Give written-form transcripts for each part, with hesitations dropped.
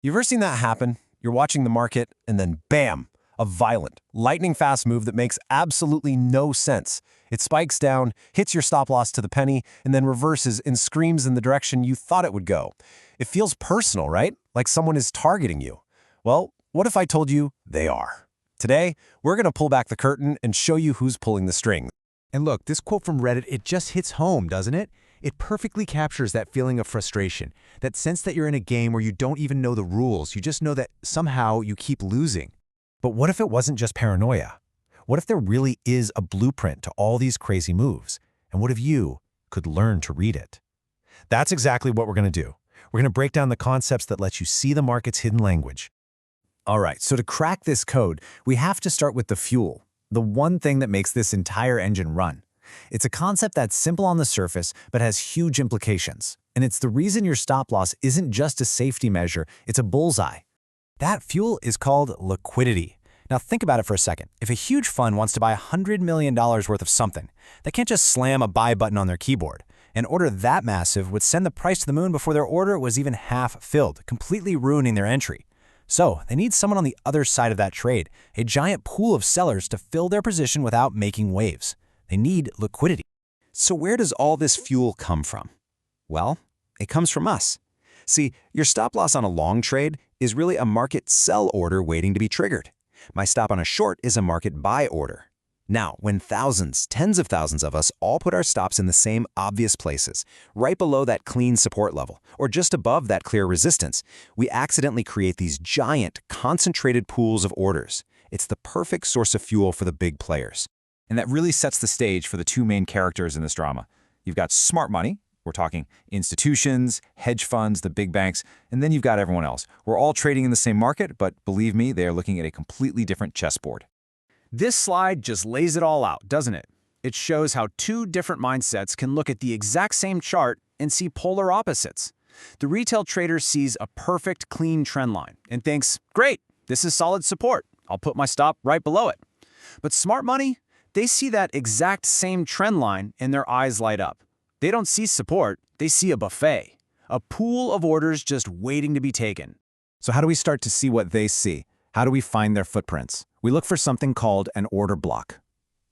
You've ever seen that happen? You're watching the market, and then bam, a violent, lightning-fast move that makes absolutely no sense. It spikes down, hits your stop loss to the penny, and then reverses and screams in the direction you thought it would go. It feels personal, right? Like someone is targeting you. Well, what if I told you they are? Today, we're going to pull back the curtain and show you who's pulling the strings. And look, this quote from Reddit, it just hits home, doesn't it? It perfectly captures that feeling of frustration, that sense that you're in a game where you don't even know the rules, you just know that somehow you keep losing. But what if it wasn't just paranoia? What if there really is a blueprint to all these crazy moves? And what if you could learn to read it? That's exactly what we're going to do. We're going to break down the concepts that let you see the market's hidden language. All right, so to crack this code, we have to start with the fuel, the one thing that makes this entire engine run. It's a concept that's simple on the surface, but has huge implications. And it's the reason your stop loss isn't just a safety measure, it's a bullseye. That fuel is called liquidity. Now think about it for a second. If a huge fund wants to buy $100 million worth of something, they can't just slam a buy button on their keyboard. An order that massive would send the price to the moon before their order was even half filled, completely ruining their entry. So they need someone on the other side of that trade, a giant pool of sellers to fill their position without making waves. They need liquidity. So where does all this fuel come from? Well, it comes from us. See, your stop loss on a long trade is really a market sell order waiting to be triggered. My stop on a short is a market buy order. Now, when thousands, tens of thousands of us all put our stops in the same obvious places, right below that clean support level, or just above that clear resistance, we accidentally create these giant, concentrated pools of orders. It's the perfect source of fuel for the big players. And that really sets the stage for the two main characters in this drama. You've got smart money, we're talking institutions, hedge funds, the big banks, and then you've got everyone else. We're all trading in the same market, but believe me, they are looking at a completely different chessboard. This slide just lays it all out, doesn't it? It shows how two different mindsets can look at the exact same chart and see polar opposites. The retail trader sees a perfect, clean trend line and thinks, great, this is solid support. I'll put my stop right below it. But smart money? They see that exact same trend line and their eyes light up. They don't see support, they see a buffet, a pool of orders just waiting to be taken. So how do we start to see what they see? How do we find their footprints? We look for something called an order block.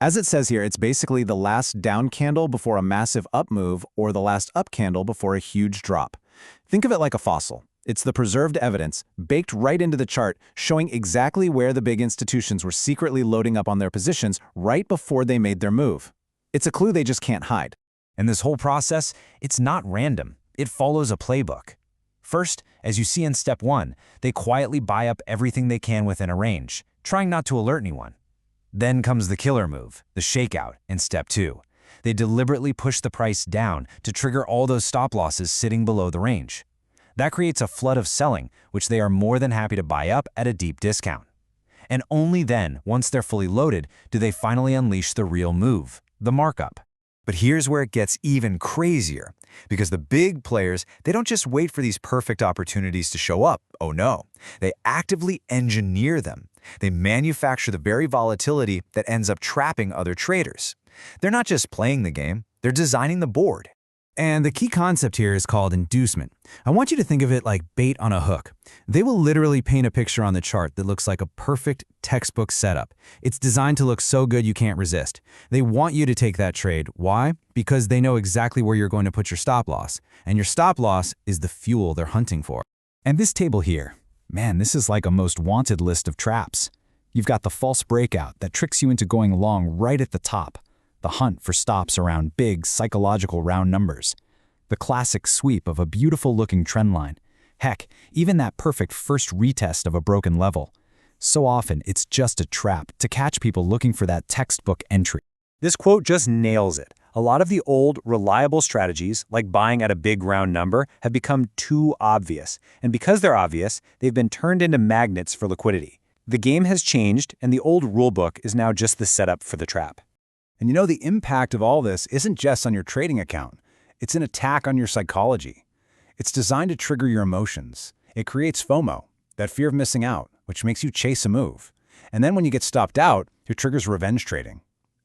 As it says here, it's basically the last down candle before a massive up move or the last up candle before a huge drop. Think of it like a fossil. It's the preserved evidence, baked right into the chart, showing exactly where the big institutions were secretly loading up on their positions right before they made their move. It's a clue they just can't hide. And this whole process, it's not random. It follows a playbook. First, as you see in step 1, they quietly buy up everything they can within a range, trying not to alert anyone. Then comes the killer move, the shakeout, in step 2. They deliberately push the price down to trigger all those stop losses sitting below the range. That creates a flood of selling, which they are more than happy to buy up at a deep discount. And only then, once they're fully loaded, do they finally unleash the real move, the markup. But here's where it gets even crazier, because the big players, they don't just wait for these perfect opportunities to show up. Oh no, they actively engineer them. They manufacture the very volatility that ends up trapping other traders. They're not just playing the game, they're designing the board. And the key concept here is called inducement. I want you to think of it like bait on a hook. They will literally paint a picture on the chart that looks like a perfect textbook setup. It's designed to look so good you can't resist. They want you to take that trade. Why? Because they know exactly where you're going to put your stop loss. And your stop loss is the fuel they're hunting for. And this table here, man, this is like a most wanted list of traps. You've got the false breakout that tricks you into going long right at the top. The hunt for stops around big, psychological round numbers. The classic sweep of a beautiful-looking trend line. Heck, even that perfect first retest of a broken level. So often, it's just a trap to catch people looking for that textbook entry. This quote just nails it. A lot of the old, reliable strategies, like buying at a big round number, have become too obvious. And because they're obvious, they've been turned into magnets for liquidity. The game has changed, and the old rulebook is now just the setup for the trap. And you know, the impact of all this isn't just on your trading account. It's an attack on your psychology. It's designed to trigger your emotions. It creates FOMO, that fear of missing out, which makes you chase a move. And then when you get stopped out, it triggers revenge trading.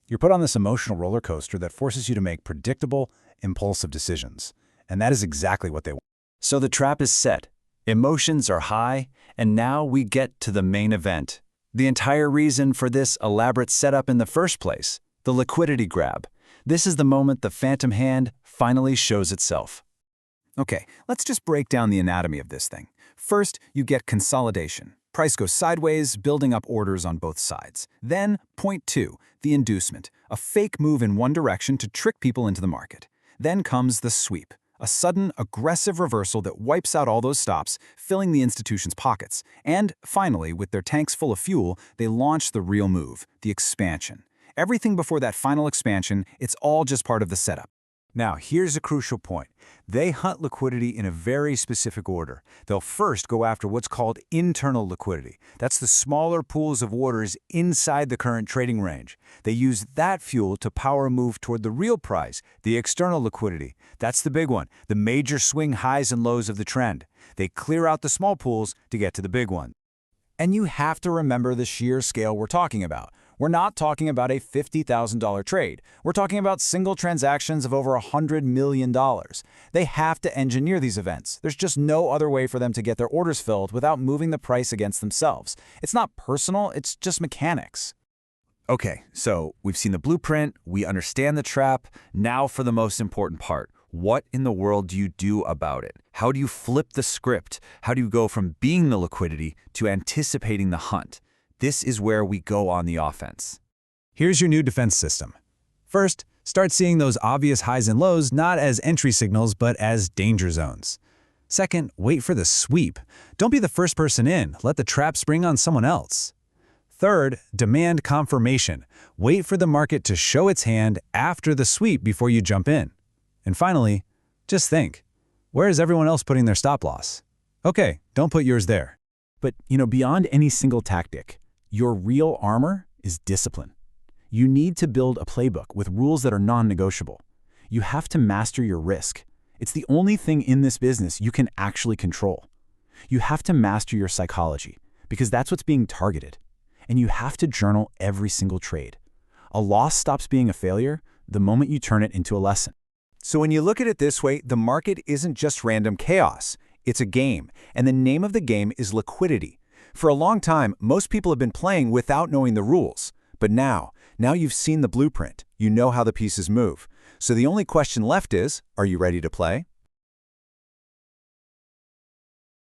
You're put on this emotional roller coaster that forces you to make predictable, impulsive decisions. And that is exactly what they want. So the trap is set. Emotions are high, and now we get to the main event. The entire reason for this elaborate setup in the first place, the liquidity grab. This is the moment the phantom hand finally shows itself. Okay, let's just break down the anatomy of this thing. First, you get consolidation. Price goes sideways, building up orders on both sides. Then, point 2, the inducement, a fake move in one direction to trick people into the market. Then comes the sweep, a sudden, aggressive reversal that wipes out all those stops, filling the institution's pockets. And finally, with their tanks full of fuel, they launch the real move, the expansion. Everything before that final expansion, it's all just part of the setup. Now, here's a crucial point. They hunt liquidity in a very specific order. They'll first go after what's called internal liquidity. That's the smaller pools of orders inside the current trading range. They use that fuel to power a move toward the real price, the external liquidity. That's the big one, the major swing highs and lows of the trend. They clear out the small pools to get to the big one. And you have to remember the sheer scale we're talking about. We're not talking about a $50,000 trade. We're talking about single transactions of over $100 million. They have to engineer these events. There's just no other way for them to get their orders filled without moving the price against themselves. It's not personal, it's just mechanics. Okay, so we've seen the blueprint, we understand the trap. Now for the most important part. What in the world do you do about it? How do you flip the script? How do you go from being the liquidity to anticipating the hunt? This is where we go on the offense. Here's your new defense system. First, start seeing those obvious highs and lows not as entry signals but as danger zones. Second, wait for the sweep. Don't be the first person in. Let the trap spring on someone else. Third, demand confirmation. Wait for the market to show its hand after the sweep before you jump in. And finally, just think, where is everyone else putting their stop loss? Okay, don't put yours there. But, beyond any single tactic, your real armor is discipline. You need to build a playbook with rules that are non-negotiable. You have to master your risk. It's the only thing in this business you can actually control. You have to master your psychology, because that's what's being targeted. And you have to journal every single trade. A loss stops being a failure the moment you turn it into a lesson. So when you look at it this way, the market isn't just random chaos. It's a game, and the name of the game is liquidity. For a long time, most people have been playing without knowing the rules. But now you've seen the blueprint. You know how the pieces move. So the only question left is, are you ready to play?